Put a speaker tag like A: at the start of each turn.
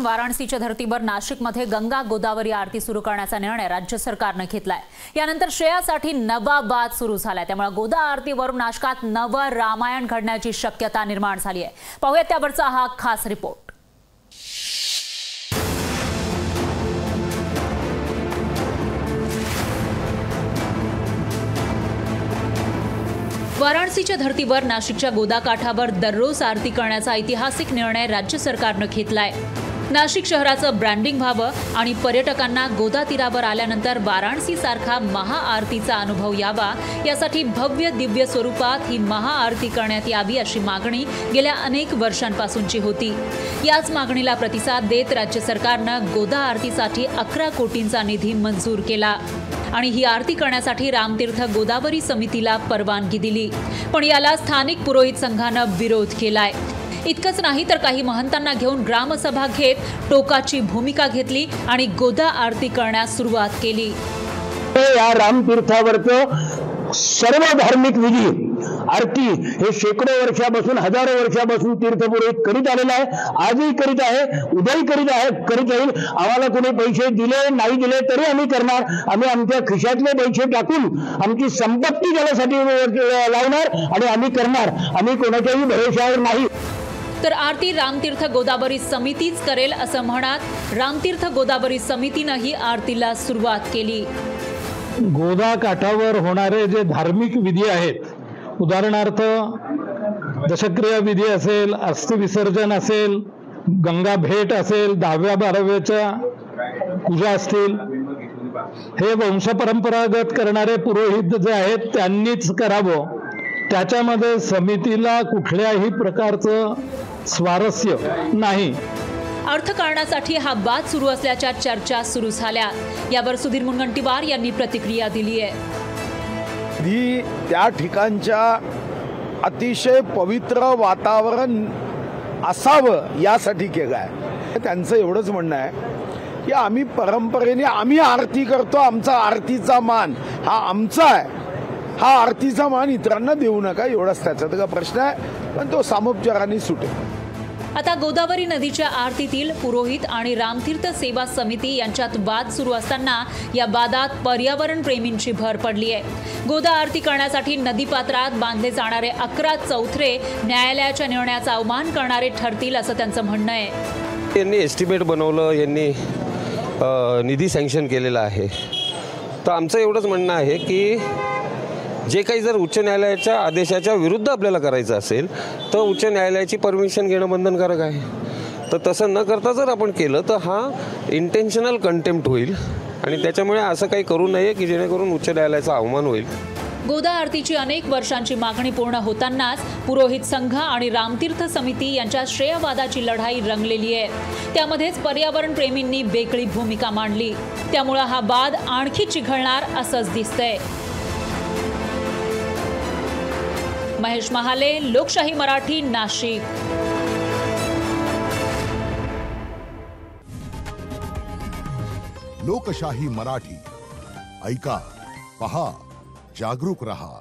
A: वाराणसीच्या धर्तीवर नाशिकमध्ये गंगा गोदावरी आरती सुरू करण्याचा निर्णय राज्य सरकारने घेतलाय। यानंतर श्रेयासाठी नवा वाद सुरू झालाय। त्यामुळे गोदा आरतीवरून नाशकात नवं रामायण घडण्याची शक्यता निर्माण झाली आहे। पाहूया त्यावरचा हा खास रिपोर्ट। वाराणसीच्या धर्तीवर नाशिकच्या गोदा काठावर दररोज आरती करण्याचा ऐतिहासिक निर्णय राज्य सरकारने घेतलाय। नाशिक शहराचं ब्रँडिंग व्हावं आणि पर्यटकांना गोदा तीरावर आल्यानंतर वाराणसी सारखा महाआरतीचा अनुभव यावा, यासाठी भव्य दिव्य स्वरूपात ही महाआरती करण्यात यावी अशी मागणी गेल्या अनेक वर्षांपासूनची होती। याच मागणीला प्रतिसाद देत राज्य सरकारनं गोदा आरतीसाठी 11 कोटींचा निधी मंजूर केला आणि ही आरती करण्यासाठी रामतीर्थ गोदावरी समितीला परवानगी दिली। पण याला स्थानिक पुरोहित संघानं विरोध केलाय। इतकंच नाही तर काही महंतांना घेऊन ग्रामसभा घेत टोकाची भूमिका घेतली आणि गोदा आरती करण्यास सुरुवात केली।
B: या रामतीर्थावरचं सर्व धार्मिक विधी आरती हे शेकडो वर्षापासून हजारो वर्षापासून तीर्थपुरोहित करीत आलेला आहे। आजही करीत आहे, उद्याही करीत आहे, करीत राहील। आम्हाला कोणी पैसे दिले नाही दिले तरी आम्ही करणार। आम्ही आमच्या खिशातले पैसे टाकून आमची संपत्ती त्यासाठी लावणार आणि आम्ही करणार। आम्ही कोणाच्याही भरोशावर नाही।
A: तर आरती रामतीर्थ गोदावरी समितीच करेल असं म्हणत रामतीर्थ गोदावरी समितीनं ही आरतीला सुरुवात केली।
C: गोदा काठावर होणारे जे धार्मिक विधी आहेत, उदाहरणार्थ दशक्रिया विधी असेल, अस्थि विसर्जन असेल, गंगा भेट असेल, 10व्या 12व्याच्या पूजा असतील, हे वंशपरंपरागत करणारे पुरोहित जे आहेत त्यांनीच करावं। त्याच्यामध्ये समितीला कुठल्याही प्रकारचं स्वारस्य नाही।
A: अर्थकारणासाठी हा वाद सुरू असल्याच्या चर्चा सुरू झाल्या। यावर सुधीर मुनगंटीवार यांनी प्रतिक्रिया दिली आहे।
D: त्या ठिकाणच्या अतिशय पवित्र वातावरण असावं यासाठी केलं आहे। त्यांचं एवढंच म्हणणं आहे की आम्ही परंपरेने आम्ही आरती करतो, आमचा आरतीचा मान हा आमचा आहे, हा आरतीचा मान इतरांना देऊ नका, एवढाच त्याचा प्रश्न आहे। पण तो सामोपचाराने सुटेल।
A: आता गोदावरी नदीच्या आरतीतील पुरोहित आणि रामतीर्थ सेवा समिती यांच्यात वाद सुरू असताना या वादात पर्यावरण प्रेमींची भर पडली आहे। गोदा आरती करण्यासाठी नदीपात्रात बांधले जाणारे 11 चौथरे न्यायालयाच्या निर्णयाचा अवमान करणारे ठरतील असं त्यांचं म्हणणं आहे।
E: यांनी एस्टिमेट बनवलं, यांनी निधी सँक्शन केलेला आहे। तर आमचं एवढंच म्हणणं आहे की जे काही जर उच्च न्यायालयाच्या आदेशाच्या विरुद्ध आपल्याला करायचं असेल तर उच्च न्यायालयाची परमिशन घेणं बंधनकारक आहे। तर तसं न करता जर आपण केलं तर हा इंटेन्शनल कंटेम्प्ट होईल आणि त्याच्यामुळे असं काही करू नये की जेणेकरून उच्च न्यायालयाचा अवमान होईल।
A: गोदा आरतीची अनेक वर्षांची मागणी पूर्ण होतानाच पुरोहित संघ आणि रामतीर्थ समिती यांच्या श्रेयवादाची लढाई रंगलेली आहे। त्यामध्येच पर्यावरण प्रेमींनी वेगळी भूमिका मांडली। त्यामुळे हा वाद आणखी चिघळणार असंच दिसतंय। महेश महाले, लोकशाही मराठी, नाशिक।
F: लोकशाही मराठी ऐका, पहा, जागरूक रहा।